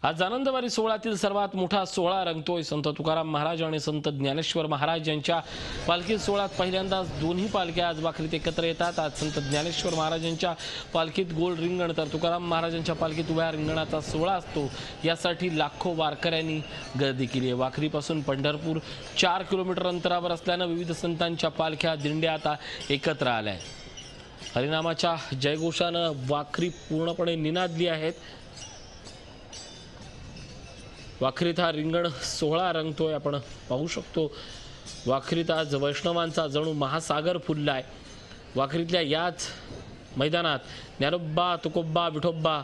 आज आनंदवारी सोहळ्यातील सर्वात मोठा सोहळा रंगतोय। संत तुकाराम महाराज आणि संत ज्ञानेश्वर महाराज यांच्या पालखी सोहळ्यात पहिल्यांदाच दोन्ही पालख्या आज वाखरीत एकत्र येतात। आज संत ज्ञानेश्वर महाराजांच्या पालखीत गोल रिंगण तर तुकाराम महाराजांच्या पालखीत उभ्या रिंगणाचा सोहळा असतो। यासाठी लाखो वारकऱ्यांनी गर्दी केली आहे। वाखरीपासून पंढरपूर 4 किलोमीटर अंतरावर असल्याने विविध संतांच्या पालख्या दिंड्या आता एकत्र आल्या आहेत। हरिनामाच्या जयघोषानं वाखरी पूर्णपणे निनादली आहेत। वाखरीत हा रिंगण सोहळा रंगतोय, आपण पाहू शकतो। वाखरीत आज वैष्णवांचा जणू महासागर फुललाय। वाखरीतल्या याच मैदानात ज्ञानोबा तुकोबा विठोबा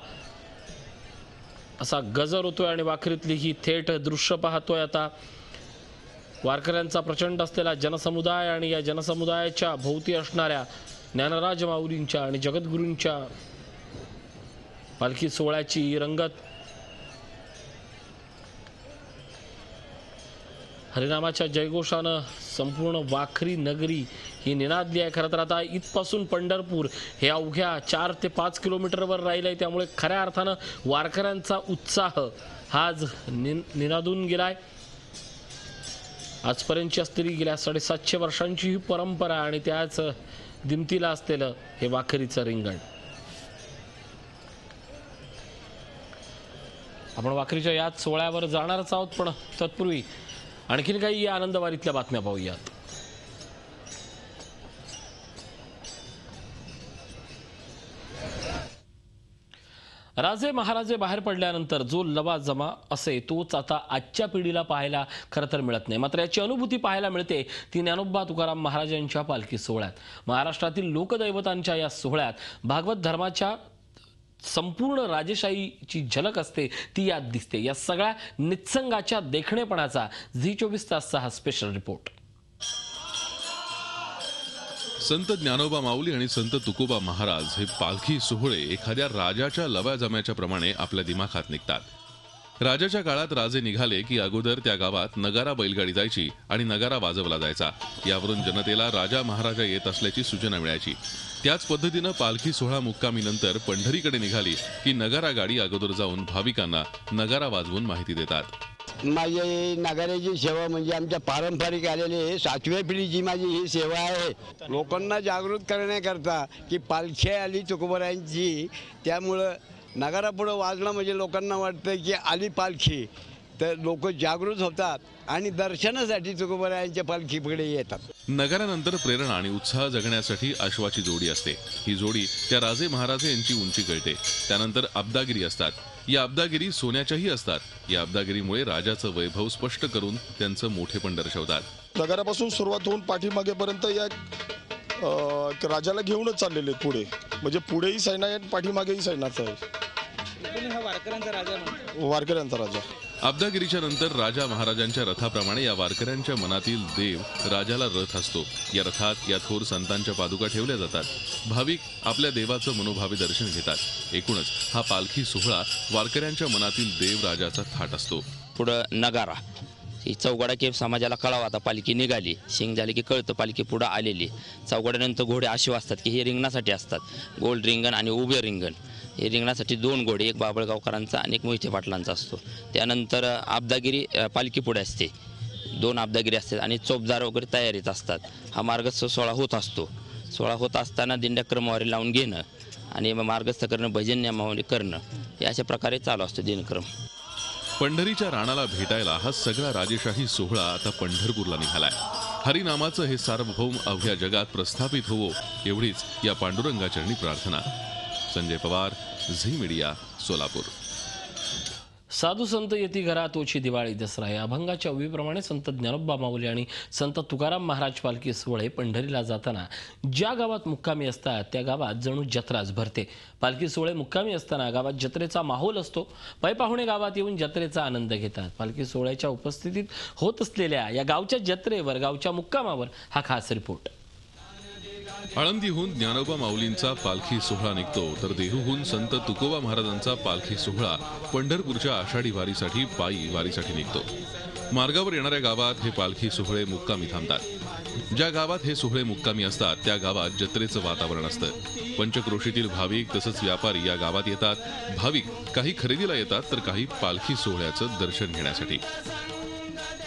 असा गजर होतोय आणि वाखरीतली ही थेट दृश्य पाहतोय आता। वारकऱ्यांचा प्रचंड असलेला जनसमुदाय आणि या जनसमुदायाच्या भोवती असणाऱ्या ज्ञानराज माऊलींच्या आणि जगद्गुरूंच्या पालखी सोहळ्याची रंगत हरिनामाच्या जयघोषानं संपूर्ण वाखरी नगरी ही निनादली आहे। खरं तर आता इथपासून पंढरपूर हे अवघ्या 4 ते 5 किलोमीटरवर राहिलंय, त्यामुळे खऱ्या अर्थानं वारकऱ्यांचा उत्साह हा आज निनादून गेलाय। आजपर्यंतची असलेली गेल्या 750 वर्षांची ही परंपरा आणि त्याच दिमतीला असलेलं हे वाखरीचं रिंगण। आपण वाखरीच्या याच सोहळ्यावर जाणारच आहोत, पण तत्पूर्वी आणखीन काही या आनंदवारीतल्या बातम्या पाहूयात। राजे महाराजे बाहेर पडल्यानंतर जो लवाजमा असे तोच आता आजच्या पिढीला पाहायला खरं तर मिळत नाही। मात्र याची अनुभूती पाहायला मिळते ती ज्ञानोबा तुकाराम महाराजांच्या पालखी सोहळ्यात। महाराष्ट्रातील लोकदैवतांच्या या सोहळ्यात भागवत धर्माच्या संपूर्ण राजेशाहीची झलक असते ती यात दिसते। या सगळ्या नित्संगाच्या देखणेपणाचा झी24 तासचा हा स्पेशल रिपोर्ट। संत ज्ञानोबा माऊली आणि संत तुकोबा महाराज हे पालखी सोहळे एखाद्या राजाच्या लवाजम्याच्या प्रमाणे आपल्या दिमाखात निघतात। राजाच्या काळात राजे निघाले की अगोदर त्या गावात नगारा बैलगाडी जायची आणि नगारा वाजवला जायचा। यावरून जनतेला राजा महाराजा येत असल्याची सूचना मिळायची। त्याच पद्धतीनं पालखी सोहळा मुक्कामीनंतर पंढरीकडे निघाली की नगारा गाडी अगोदर जाऊन भाविकांना नगारा वाजवून माहिती देतात। माझी नगाऱ्याची सेवा म्हणजे आमच्या पारंपरिक आलेली 7व्या पिढीची माझी ही सेवा आहे। लोकांना जागृत करण्याकरता की पालखी आली तुकोबारायांची, त्यामुळं नगारा पुढे वाजणं म्हणजे लोकांना वाटतं की आली पालखी, तर लोक जागृत होतात आणि दर्शनासाठी तुकोबारायांच्या पालखी पुढे येतात। नगारानंतर प्रेरणा आणि उत्साह जगण्यासाठी अश्वाची जोडी असते। ही जोडी त्या राजे महाराजे यांची उंची कळते। त्यानंतर अब्दागिरी असतात। या अब्दागिरी सोन्याच्याही असतात। या अब्दागिरीमुळे राजाचं वैभव स्पष्ट करून त्यांचं मोठेपण दर्शवतात। नगारापासून सुरुवात होऊन पाठीमागेपर्यंत या राजाला घेऊनच चाललेले पुढे, म्हणजे पुढेही सैन्य आहे आणि पाठीमागेही सैन्याचा आहे। वारकऱ्यांचा राजा। अब्दागिरीच्या नंतर राजा महाराजांच्या रथाप्रमाणे या वारकऱ्यांच्या मनातील देव राजाला रथ असतो। या रथात या थोर संतांच्या पादुका ठेवल्या जातात। भाविक आपल्या देवाचं मनोभावे दर्शन घेतात। एकूणच हा पालखी सोहळा वारकऱ्यांच्या मनातील देव राजाचा थाट असतो। पुढं नगारा ही चौघडा के समाजाला कळावं, आता पालखी निघाली, शिंग झाली की कळतं पालखी पुढं आलेली। चौघड्यानंतर घोडे असे असतात की हे रिंगणासाठी असतात, गोल रिंगण आणि उभे रिंगण। हे रिंगणासाठी 2 घोडे, एक बाबळगावकरांचा आणि एक मोहिते पाटलांचा असतो। त्यानंतर अब्दागिरी पालखी पुढे असते, 2 अब्दागिरी असतात आणि चोपदार वगैरे तयारीत असतात। हा मार्गस्थ सोहळा होत असतो। सोहळा होत असताना दिंड्या क्रमवारी लावून घेणं आणि मार्गस्थ करणं, भजन नियमावली करणं, हे अशा प्रकारे चालू असतो दिनक्रम। पंढरीच्या राणाला भेटायला हा सगळा राजेशाही सोहळा आता पंढरपूरला निघालाय। हरिनामाचं हे सार्वभौम अवघ्या जगात प्रस्थापित होवो एवढीच या पांडुरंगाचरणी प्रार्थना। संजय पवार, झी मीडिया, सोलापूर। साधू संत येती घरा तोची दिवाळी दसरा या अभंगाच्या ओवीप्रमाणे संत ज्ञानोबा माऊली आणि संत तुकाराम महाराज पालखी सोहळे पंढरीला जाताना ज्या गावात मुक्कामी असतात त्या गावात जणू जत्राच भरते। पालखी सोहळे मुक्कामी असताना गावात जत्रेचा माहोल असतो। पाहुणे गावात येऊन जत्रेचा आनंद घेतात। पालखी सोहळ्याच्या उपस्थितीत होत असलेल्या या गावच्या जत्रेवर, गावच्या मुक्कामावर हा खास रिपोर्ट। आळंदीहून ज्ञानोबा माऊलींचा पालखी सोहळा निघतो, तर देहूहून संत तुकोबा महाराजांचा पालखी सोहळा पंढरपूरच्या आषाढी वारीसाठी पायी वारीसाठी निघतो। मार्गावर येणाऱ्या गावात हे पालखी सोहळे मुक्कामी थांबतात. ज्या गावात हे सोहळे मुक्कामी असतात त्या गावात जत्रेचं वातावरण असतं. पंचक्रोशीतील भाविक तसंच व्यापारी या गावात येतात. भाविक काही खरेदीला येतात तर काही पालखी सोहळ्याचं दर्शन घेण्यासाठी.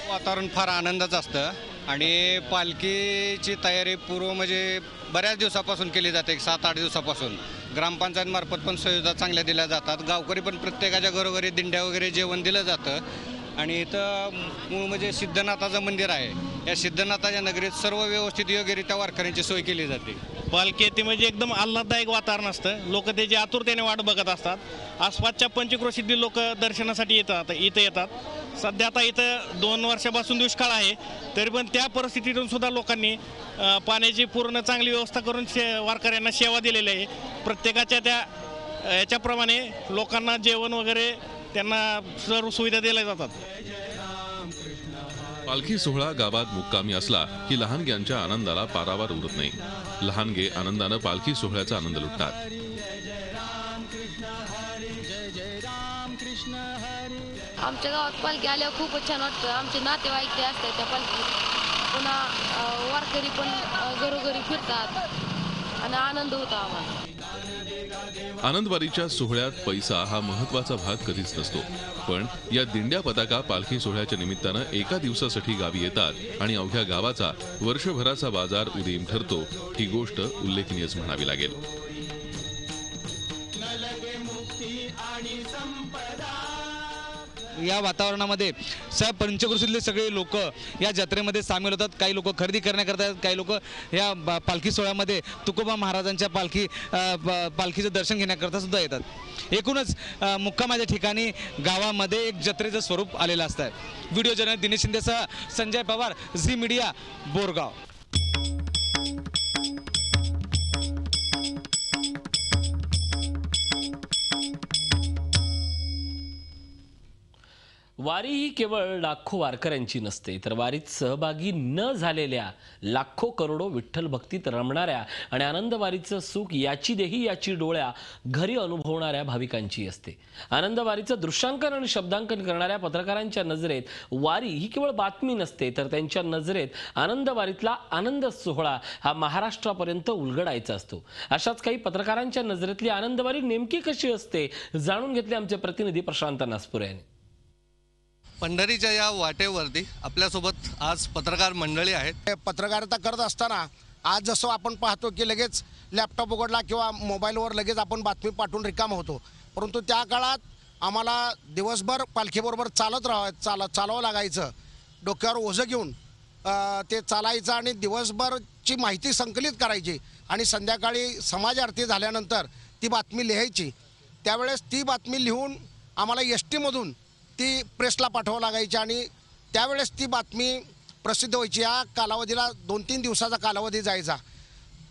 वातावरण फार आनंदाचं असतं आणि पालखीची तयारी पूर्व म्हणजे बऱ्याच दिवसापासून केली जाते, 7-8 दिवसापासून. ग्रामपंचायतमार्फत पण सुविधा चांगल्या दिल्या जातात. गावकरी पण प्रत्येकाच्या घरोघरी दिंड्या वगैरे जेवण दिलं जातं. आणि इथं मूळ म्हणजे सिद्धनाथाचं मंदिर आहे. या सिद्धनाथाच्या नगरीत सर्व व्यवस्थित योग्यरित्या वारकऱ्यांची सोय केली जाते. पालखी येते म्हणजे एकदम आल्हाददायक वातावरण असतं. लोक त्याची आतुरतेने वाट बघत असतात. आसपासच्या पंचक्रोशीतील लोक दर्शनासाठी इथं येतात. सध्या आता इथं 2 वर्षापासून दुष्काळ आहे, तरी पण त्या परिस्थितीतून सुद्धा लोकांनी पाण्याची पूर्ण चांगली व्यवस्था करून वारकऱ्यांना सेवा दिलेली आहे. प्रत्येकाच्या त्या याच्याप्रमाणे लोकांना जेवण वगैरे त्यांना सर्व सुविधा दिल्या जातात. पालखी सोहळा गावात मुक्कामी असला की लहानग्यांच्या आनंदाला पारावार उरत नाही. लहानगे आनंदानं पालखी सोहळ्याचा आनंद लुटतात. आमच्या गावात पालखी आल्यावर खूपच छान वाटतं. आमचे नातेवाईक ते असतात त्या पालखीत. पुन्हा वारकरी पण घरोघरी फिरतात आणि आनंद होता आम्हाला. आनंदवारीच्या सोहळ्यात पैसा हा महत्वाचा भाग कधीच नसतो, पण या दिंड्या पताका पालखी सोहळ्याच्या निमित्तानं एका दिवसासाठी गावी येतात आणि अवघ्या गावाचा वर्षभराचा बाजार उदीम ठरतो. ही गोष्ट उल्लेखनीयच म्हणावी लागेल. या वातावरणामध्ये पंचक्रोशीतले सगळे लोक या जत्रेमध्ये सामील होतात. काही लोक खरेदी करण्याकरता येतात, काही लोक या पालखी सोहळ्यामध्ये तुकोबा महाराजांच्या पालखीचं दर्शन घेण्याकरता सुद्धा येतात. एकूणच मुक्कामाच्या ठिकाणी गावामध्ये एक जत्रेचं स्वरूप आलेलं असतं. व्हिडिओ जर्नलिस्ट दिनेश शिंदेसह संजय पवार, झी मीडिया, बोरगाव. वारी ही केवळ लाखो वारकऱ्यांची नसते, तर वारीत सहभागी न झालेल्या लाखो करोडो विठ्ठल भक्तीत रमणाऱ्या आणि आनंद वारीचं सुख याची देही याची डोळ्या घरी अनुभवणाऱ्या भाविकांची असते. आनंद वारीचं दृश्यांकन आणि शब्दांकन करणाऱ्या पत्रकारांच्या नजरेत वारी ही केवळ बातमी नसते, तर त्यांच्या नजरेत आनंद वारीतला आनंद सोहळा हा महाराष्ट्रापर्यंत उलगडायचा असतो. अशाच काही पत्रकारांच्या नजरेतली आनंदवारी नेमकी कशी असते जाणून घेतले आमचे प्रतिनिधी प्रशांत नासपुरे यांनी. पंढरीच्या या वाटेवरती आपल्यासोबत आज पत्रकार मंडळी आहेत. पत्रकारिता करत असताना आज जसं आपण पाहतो की लगेच लॅपटॉप उघडला किंवा मोबाईलवर लगेच आपण बातमी पाठवून रिकाम होतो, परंतु त्या काळात आम्हाला दिवसभर पालखीबरोबर चालावं लागायचं. डोक्यावर ओझं घेऊन ते चालायचं आणि दिवसभरची माहिती संकलित करायची आणि संध्याकाळी समाज आरती झाल्यानंतर ती बातमी लिहायची. त्यावेळेस ती बातमी लिहून आम्हाला एसटीमधून ती प्रेसला पाठवावं लागायची आणि त्यावेळेस ती बातमी प्रसिद्ध व्हायची. या कालावधीला 2-3 दिवसाचा कालावधी जायचा,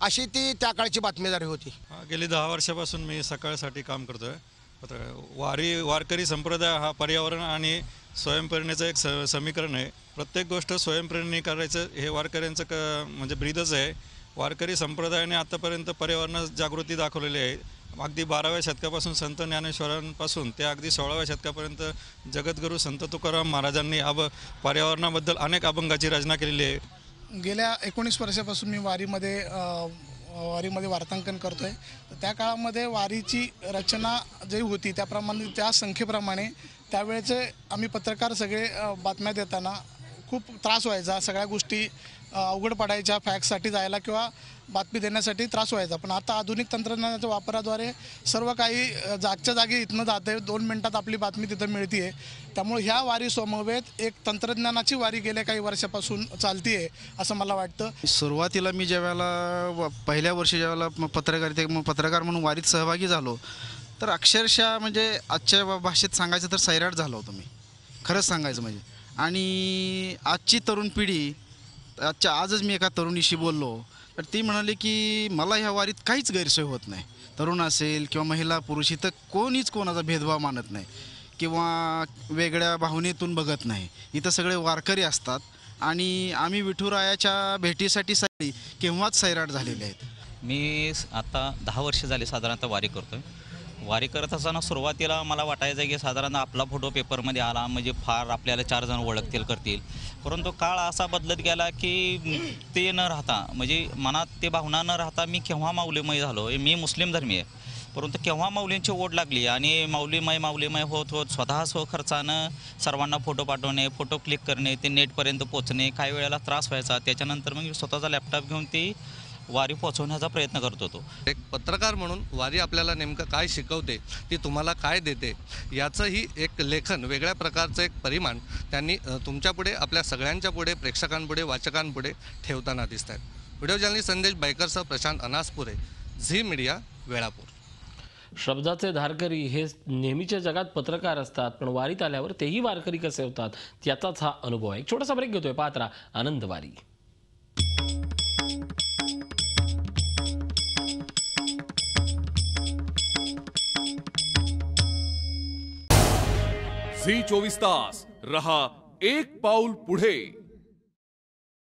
अशी ती त्या काळची बातमीदारी होती. गेली 10 वर्षापासून मी सकाळसाठी काम करतोय. वारकरी संप्रदाय हा पर्यावरण आणि स्वयंप्रेरणेचं एक समीकरण आहे. प्रत्येक गोष्ट स्वयंप्रेरणेने करायचं हे वारकऱ्यांचं म्हणजे ब्रीदच आहे. वारकरी संप्रदायाने आतापर्यंत पर्यावरण जागृती दाखवलेली आहे. अगदी 12व्या शतकापासून संत ज्ञानेश्वरांपासून ते अगदी 16व्या शतकापर्यंत जगद्गुरू संत तुकाराम महाराजांनी पर्यावरणाबद्दल अनेक अभंगाची रचना केलेली आहे. गेल्या 19 वर्षापासून मी वारीमध्ये वार्तांकन करतो आहे. त्या काळामध्ये वारीची रचना जी होती त्याप्रमाणे त्या संख्येप्रमाणे त्यावेळेचे आम्ही पत्रकार सगळे बातम्या देताना खूप त्रास व्हायचा. सगळ्या गोष्टी अवघड पडायच्या. फॅक्ससाठी जायला किंवा बातमी देण्यासाठी त्रास व्हायचा. पण आता आधुनिक तंत्रज्ञानाच्या वापराद्वारे सर्व काही जागच्या जागी इथनं जाते. 2 मिनिटात आपली बातमी तिथं मिळते आहे. त्यामुळे ह्या वारी समवेत एक तंत्रज्ञानाची वारी गेल्या काही वर्षापासून चालती आहे असं मला वाटतं. सुरुवातीला मी ज्यावेळेला पहिल्या वर्षी ज्यावेळेला पत्रकार म्हणून वारीत सहभागी झालो तर अक्षरशः म्हणजे आजच्या भाषेत सांगायचं तर सैराट झालो होतो मी, खरंच सांगायचं म्हणजे. आणि आजची तरुण पिढी आजच मी एका तरुणीशी बोललो तर ती म्हणाली की मला ह्या वारीत काहीच गैरसोय होत नाही. तरुण असेल किंवा महिला पुरुष इथं कोणीच कोणाचा भेदभाव मानत नाही किंवा वेगळ्या भावनेतून बघत नाही. इथं सगळे वारकरी असतात आणि आम्ही विठुरायाच्या भेटीसाठी केव्हाच सैराट झालेले आहेत. मी आता 10 वर्ष झाले साधारणतः वारी करतो आहे. वारी करत असताना सुरुवातीला मला वाटायचं की साधारण आपला फोटो पेपरमध्ये आला म्हणजे फार आपल्याला 4 जण ओळखतील करतील, परंतु काळ असा बदलत गेला की ते न राहता म्हणजे मनात ते भावना न राहता मी केव्हा माऊलीमय झालो. मी मुस्लिम धर्मी आहे, परंतु केव्हा माऊलींची ओढ लागली आणि माऊलीमय होत स्वतः स्वखर्चानं सर्वांना फोटो पाठवणे, फोटो क्लिक करणे, ते नेटपर्यंत पोचणे, काही वेळेला त्रास व्हायचा. त्याच्यानंतर मग स्वतःचा लॅपटॉप घेऊन ती वारी पोचवण्याचा प्रयत्न करत होतो. एक पत्रकार म्हणून वारी आपल्याला नेमकं काय शिकवते, ती तुम्हाला काय देते, याचंही एक लेखन, वेगळ्या प्रकारचं एक परिमाण त्यांनी तुमच्यापुढे, आपल्या सगळ्यांच्या पुढे, प्रेक्षकांपुढे, वाचकांपुढे ठेवताना दिसत आहेत. व्हिडिओ जर्नलिस्ट संदेश बायकरसह प्रशांत अनासपुरे, झी मीडिया, वेळापूर. शब्दाचे धारकरी हे नेहमीच्या जगात पत्रकार असतात, पण वारीत आल्यावर तेही वारकरी कसे होतात याचाच हा अनुभव आहे. एक छोटासा ब्रेक घेतोय, पात्रा आनंद वारी. झी 24 तास रहा एक पाऊल पुढे.